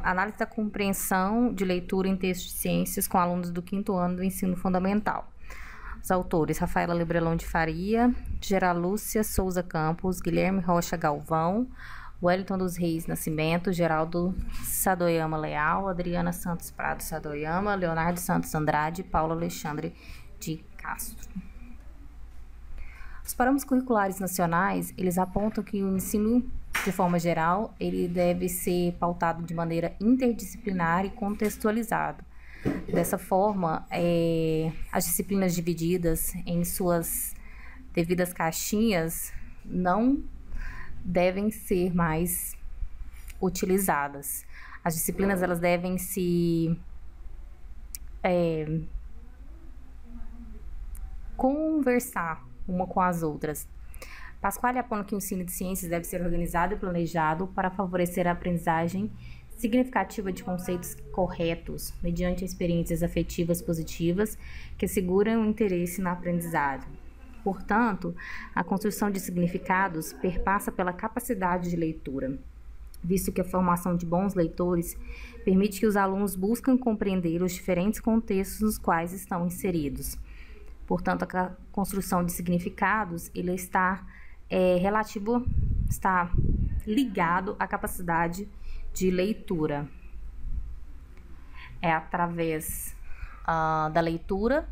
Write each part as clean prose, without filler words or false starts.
Análise da compreensão de leitura em textos de ciências com alunos do 5º ano do ensino fundamental. Os autores: Rafaela Lebrelon de Faria, Geralúcia Souza Campos, Guilherme Rocha Galvão, Wellington dos Reis Nascimento, Geraldo Sadoyama Leal, Adriana Santos Prado Sadoyama, Leonardo Santos Andrade, Paulo Alexandre de Castro. Os parâmetros curriculares nacionais, eles apontam que o ensino, de forma geral, ele deve ser pautado de maneira interdisciplinar e contextualizado. Dessa forma, as disciplinas divididas em suas devidas caixinhas não devem ser mais utilizadas. As disciplinas, elas devem se conversar uma com as outras. Pasquale aponta que o ensino de ciências deve ser organizado e planejado para favorecer a aprendizagem significativa de conceitos corretos, mediante experiências afetivas positivas que asseguram o interesse na aprendizagem. Portanto, a construção de significados perpassa pela capacidade de leitura, visto que a formação de bons leitores permite que os alunos busquem compreender os diferentes contextos nos quais estão inseridos. Portanto, a construção de significados ele está ligado à capacidade de leitura. É através da leitura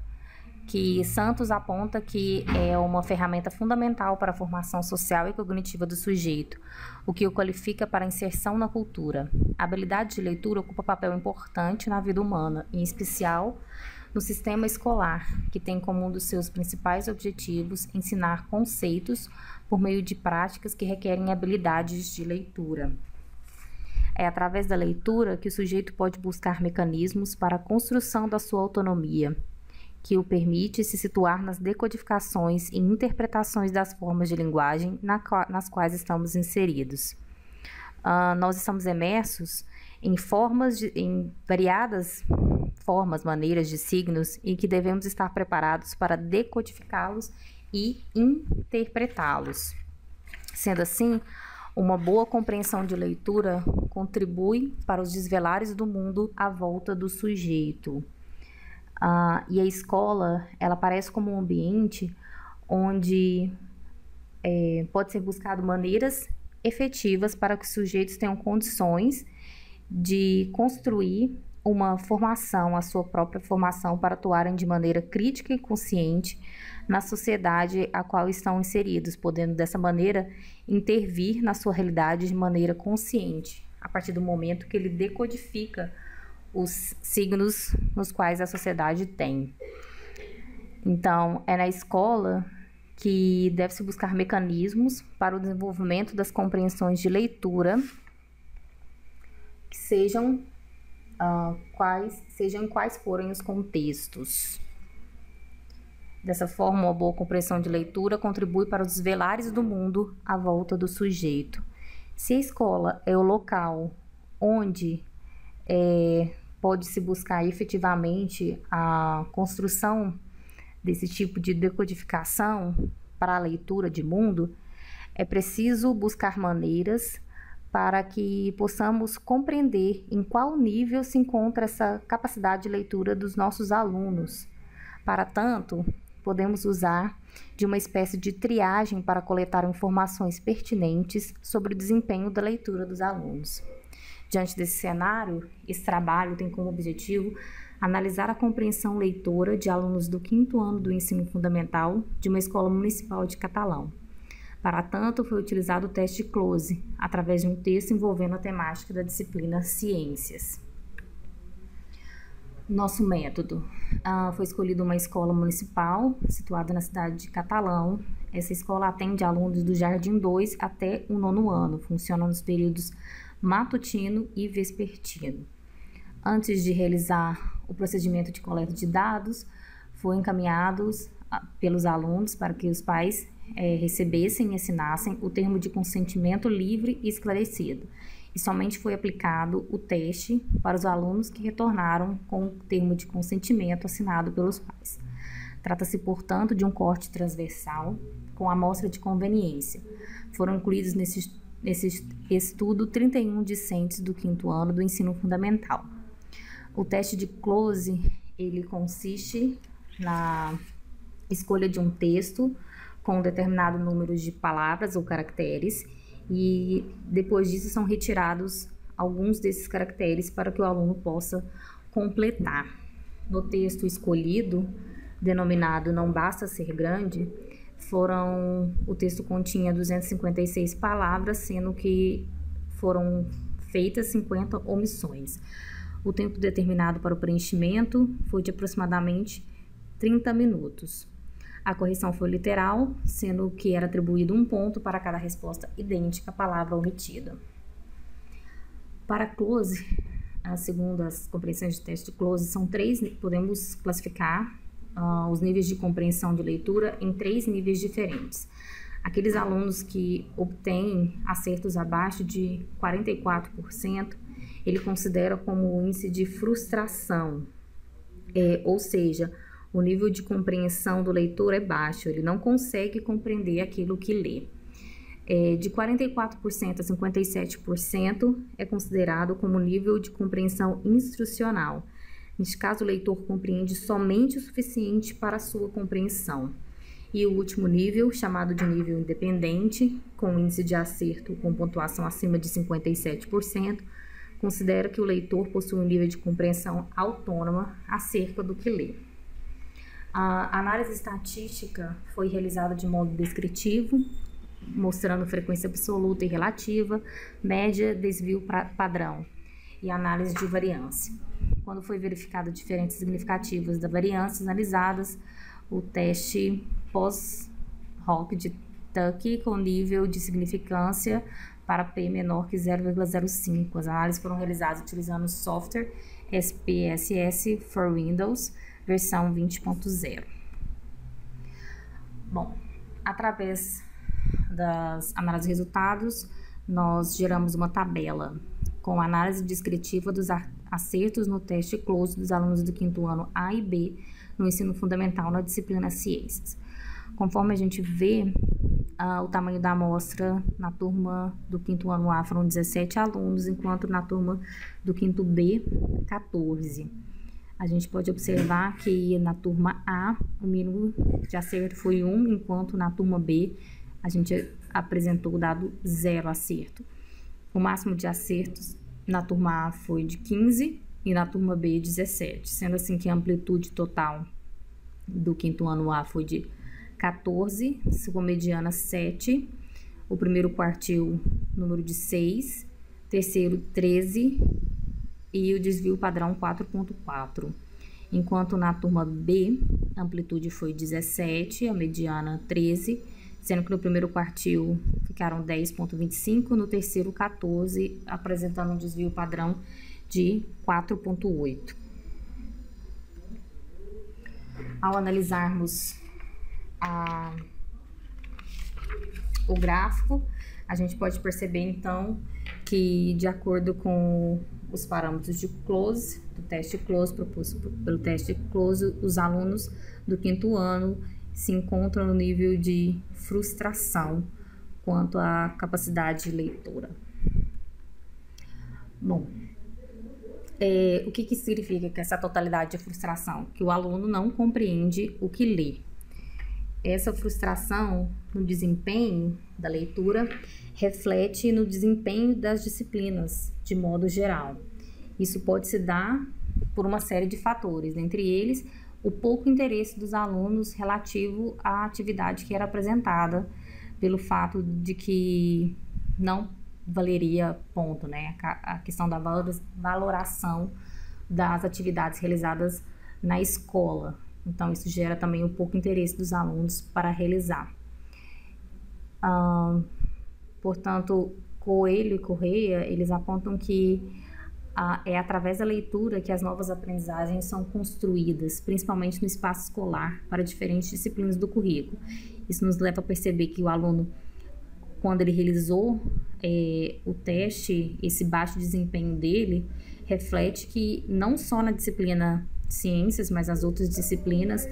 que Santos aponta que é uma ferramenta fundamental para a formação social e cognitiva do sujeito, o que o qualifica para a inserção na cultura. A habilidade de leitura ocupa papel importante na vida humana, em especial no sistema escolar, que tem como um dos seus principais objetivos ensinar conceitos por meio de práticas que requerem habilidades de leitura. É através da leitura que o sujeito pode buscar mecanismos para a construção da sua autonomia, que o permite se situar nas decodificações e interpretações das formas de linguagem nas quais estamos inseridos. Nós estamos imersos em variadas formas, maneiras de signos e que devemos estar preparados para decodificá-los e interpretá-los. Sendo assim, uma boa compreensão de leitura contribui para os desvelares do mundo à volta do sujeito. E a escola, ela parece como um ambiente onde pode ser buscado maneiras efetivas para que os sujeitos tenham condições de construir uma formação, a sua própria formação, para atuarem de maneira crítica e consciente na sociedade a qual estão inseridos, podendo dessa maneira intervir na sua realidade de maneira consciente, a partir do momento que ele decodifica os signos nos quais a sociedade tem. Então, é na escola que deve-se buscar mecanismos para o desenvolvimento das compreensões de leitura que sejam quais forem os contextos. Dessa forma, uma boa compreensão de leitura contribui para os desvelares do mundo à volta do sujeito. Se a escola é o local onde pode-se buscar efetivamente a construção desse tipo de decodificação para a leitura de mundo, é preciso buscar maneiras para que possamos compreender em qual nível se encontra essa capacidade de leitura dos nossos alunos. Para tanto, podemos usar de uma espécie de triagem para coletar informações pertinentes sobre o desempenho da leitura dos alunos. Diante desse cenário, esse trabalho tem como objetivo analisar a compreensão leitora de alunos do 5º ano do ensino fundamental de uma escola municipal de Catalão. Para tanto, foi utilizado o teste Close, através de um texto envolvendo a temática da disciplina Ciências. Nosso método. Foi escolhida uma escola municipal, situada na cidade de Catalão. Essa escola atende alunos do Jardim 2 até o 9º ano, funciona nos períodos matutino e vespertino. Antes de realizar o procedimento de coleta de dados, foram encaminhados pelos alunos para que os pais recebessem e assinassem o termo de consentimento livre e esclarecido. E somente foi aplicado o teste para os alunos que retornaram com o termo de consentimento assinado pelos pais. Trata-se, portanto, de um corte transversal com amostra de conveniência. Foram incluídos nesse nesse estudo 31 discentes do 5º ano do ensino fundamental. O teste de close, ele consiste na escolha de um texto com um determinado número de palavras ou caracteres e depois disso são retirados alguns desses caracteres para que o aluno possa completar. No texto escolhido, denominado Não Basta Ser Grande, o texto continha 256 palavras, sendo que foram feitas 50 omissões. O tempo determinado para o preenchimento foi de aproximadamente 30 minutos. A correção foi literal, sendo que era atribuído 1 ponto para cada resposta idêntica à palavra omitida. Para close, segundo as compreensões de teste de close, são 3, podemos classificar os níveis de compreensão de leitura em 3 níveis diferentes. Aqueles alunos que obtêm acertos abaixo de 44%, ele considera como o índice de frustração, ou seja, o nível de compreensão do leitor é baixo, ele não consegue compreender aquilo que lê. De 44% a 57% é considerado como nível de compreensão instrucional. Neste caso, o leitor compreende somente o suficiente para a sua compreensão. E o último nível, chamado de nível independente, com índice de acerto com pontuação acima de 57%, considera que o leitor possui um nível de compreensão autônoma acerca do que lê. A análise estatística foi realizada de modo descritivo, mostrando frequência absoluta e relativa, média, desvio padrão e análise de variância. Quando foi verificado diferenças significativas das variâncias analisadas, o teste pós-hoc de Tukey com nível de significância para P menor que 0,05. As análises foram realizadas utilizando o software SPSS for Windows, versão 20.0. Bom, através das análises de resultados, nós geramos uma tabela com análise descritiva dos acertos no teste close dos alunos do 5º ano A e B no ensino fundamental na disciplina Ciências. Conforme a gente vê, o tamanho da amostra na turma do 5º ano A foram 17 alunos, enquanto na turma do 5º B, 14. A gente pode observar que na turma A, o mínimo de acerto foi 1, enquanto na turma B, a gente apresentou o dado 0 acerto. O máximo de acertos na turma A foi de 15 e na turma B 17, sendo assim que a amplitude total do 5º ano A foi de 14, segunda mediana 7, o primeiro quartil número de 6, terceiro 13 e o desvio padrão 4.4. Enquanto na turma B, a amplitude foi 17, a mediana 13, sendo que no primeiro quartil ficaram 10.25, no terceiro 14, apresentando um desvio padrão de 4.8. Ao analisarmos o gráfico, a gente pode perceber então que, de acordo com os parâmetros de close, do teste close proposto pelo teste close, os alunos do 5º ano se encontram no nível de frustração quanto à capacidade leitora. Bom, o que significa que essa totalidade de frustração? Que o aluno não compreende o que lê. Essa frustração no desempenho da leitura reflete no desempenho das disciplinas, de modo geral. Isso pode se dar por uma série de fatores, entre eles o pouco interesse dos alunos relativo à atividade que era apresentada, pelo fato de que não valeria ponto, né? A questão da valoração das atividades realizadas na escola. Então, isso gera também um pouco interesse dos alunos para realizar. Portanto, Coelho e Correia, eles apontam que é através da leitura que as novas aprendizagens são construídas, principalmente no espaço escolar, para diferentes disciplinas do currículo. Isso nos leva a perceber que o aluno, quando ele realizou o teste, esse baixo desempenho dele reflete que não só na disciplina Ciências, mas as outras disciplinas,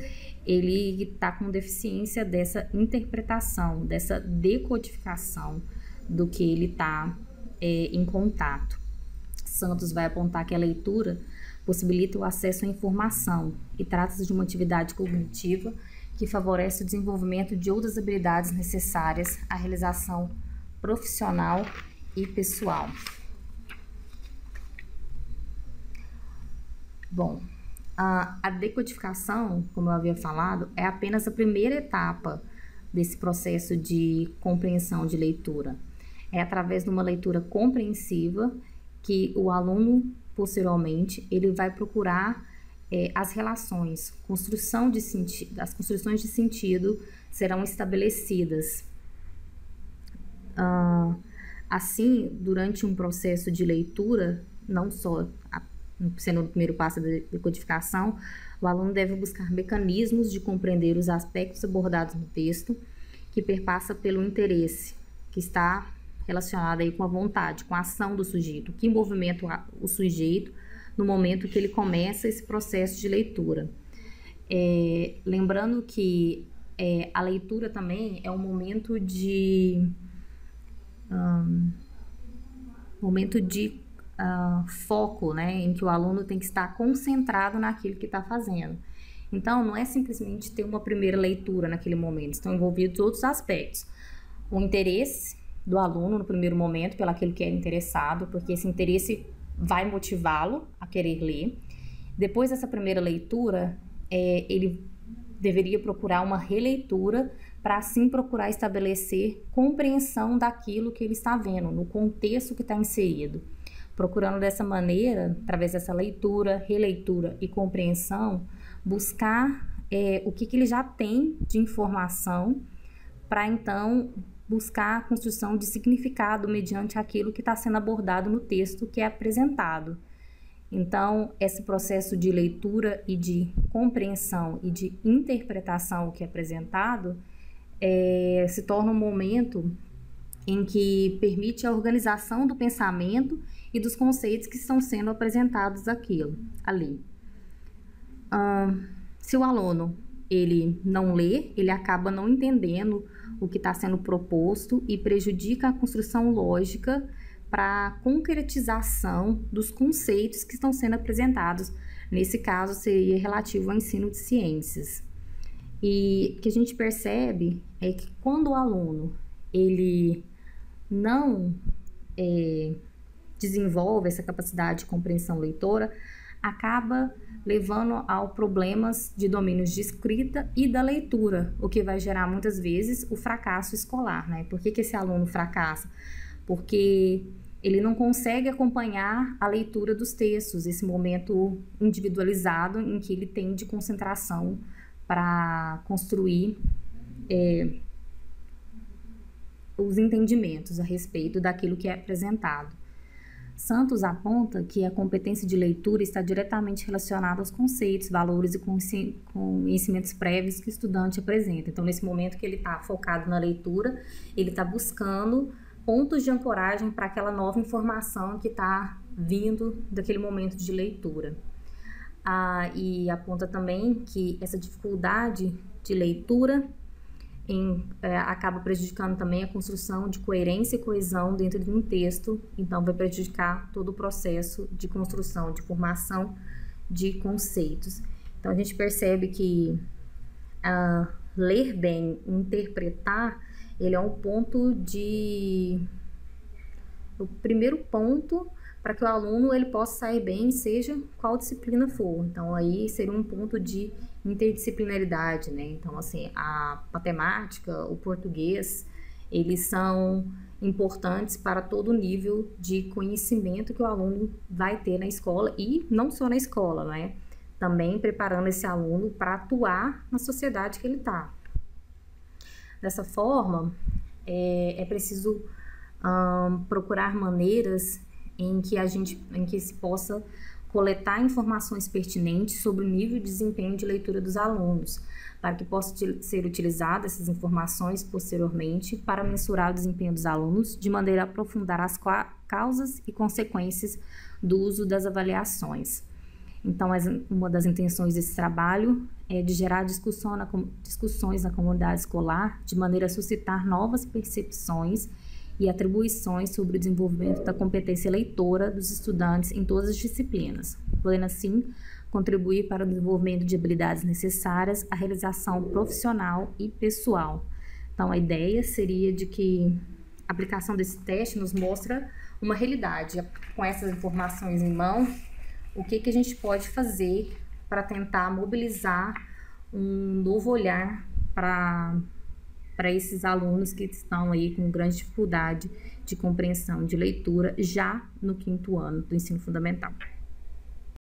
ele está com deficiência dessa interpretação, dessa decodificação do que ele está em contato. Santos vai apontar que a leitura possibilita o acesso à informação e trata-se de uma atividade cognitiva que favorece o desenvolvimento de outras habilidades necessárias à realização profissional e pessoal. Bom, a decodificação, como eu havia falado, é apenas a primeira etapa desse processo de compreensão de leitura. É através de uma leitura compreensiva que o aluno, posteriormente, ele vai procurar as relações, as construções de sentido serão estabelecidas. Assim, durante um processo de leitura, não só sendo o primeiro passo da decodificação, o aluno deve buscar mecanismos de compreender os aspectos abordados no texto, que perpassa pelo interesse, que está relacionado aí com a vontade, com a ação do sujeito, que movimenta o sujeito no momento que ele começa esse processo de leitura. Lembrando que a leitura também é um momento de foco, né, em que o aluno tem que estar concentrado naquilo que está fazendo. Então, não é simplesmente ter uma primeira leitura naquele momento, estão envolvidos outros aspectos. O interesse do aluno no primeiro momento pelo aquilo que é interessado, porque esse interesse vai motivá-lo a querer ler. Depois dessa primeira leitura, ele deveria procurar uma releitura para assim procurar estabelecer compreensão daquilo que ele está vendo, no contexto que está inserido. Procurando dessa maneira, através dessa leitura, releitura e compreensão, buscar o que ele já tem de informação para então buscar a construção de significado mediante aquilo que está sendo abordado no texto que é apresentado. Então, esse processo de leitura e de compreensão e de interpretação que é apresentado se torna um momento em que permite a organização do pensamento e dos conceitos que estão sendo apresentados ali. Se o aluno ele não lê, ele acaba não entendendo o que está sendo proposto e prejudica a construção lógica para a concretização dos conceitos que estão sendo apresentados. Nesse caso, seria relativo ao ensino de ciências. E o que a gente percebe é que quando o aluno ele não desenvolve essa capacidade de compreensão leitora, acaba levando a problemas de domínios de escrita e da leitura, o que vai gerar muitas vezes o fracasso escolar, né? Por que esse aluno fracassa? Porque ele não consegue acompanhar a leitura dos textos, esse momento individualizado em que ele tem de concentração para construir os entendimentos a respeito daquilo que é apresentado. Santos aponta que a competência de leitura está diretamente relacionada aos conceitos, valores e conhecimentos prévios que o estudante apresenta. Então, nesse momento que ele está focado na leitura, ele está buscando pontos de ancoragem para aquela nova informação que está vindo daquele momento de leitura. E aponta também que essa dificuldade de leitura acaba prejudicando também a construção de coerência e coesão dentro de um texto, então vai prejudicar todo o processo de construção, de formação de conceitos. Então a gente percebe que ler bem, interpretar, ele é o primeiro ponto para que o aluno ele possa sair bem, seja qual disciplina for. Então aí seria um ponto de interdisciplinaridade, né? Então, assim, a matemática, o português, eles são importantes para todo o nível de conhecimento que o aluno vai ter na escola e não só na escola, né? Também preparando esse aluno para atuar na sociedade que ele está. Dessa forma, é preciso procurar maneiras em que se possa coletar informações pertinentes sobre o nível de desempenho de leitura dos alunos, para que possam ser utilizadas essas informações posteriormente para mensurar o desempenho dos alunos, de maneira a aprofundar as causas e consequências do uso das avaliações. Então, uma das intenções desse trabalho é de gerar discussões na comunidade escolar, de maneira a suscitar novas percepções e atribuições sobre o desenvolvimento da competência leitora dos estudantes em todas as disciplinas, podendo assim contribuir para o desenvolvimento de habilidades necessárias à realização profissional e pessoal. Então, a ideia seria de que a aplicação desse teste nos mostra uma realidade. Com essas informações em mão, o que a gente pode fazer para tentar mobilizar um novo olhar para esses alunos que estão aí com grande dificuldade de compreensão de leitura já no 5º ano do ensino fundamental.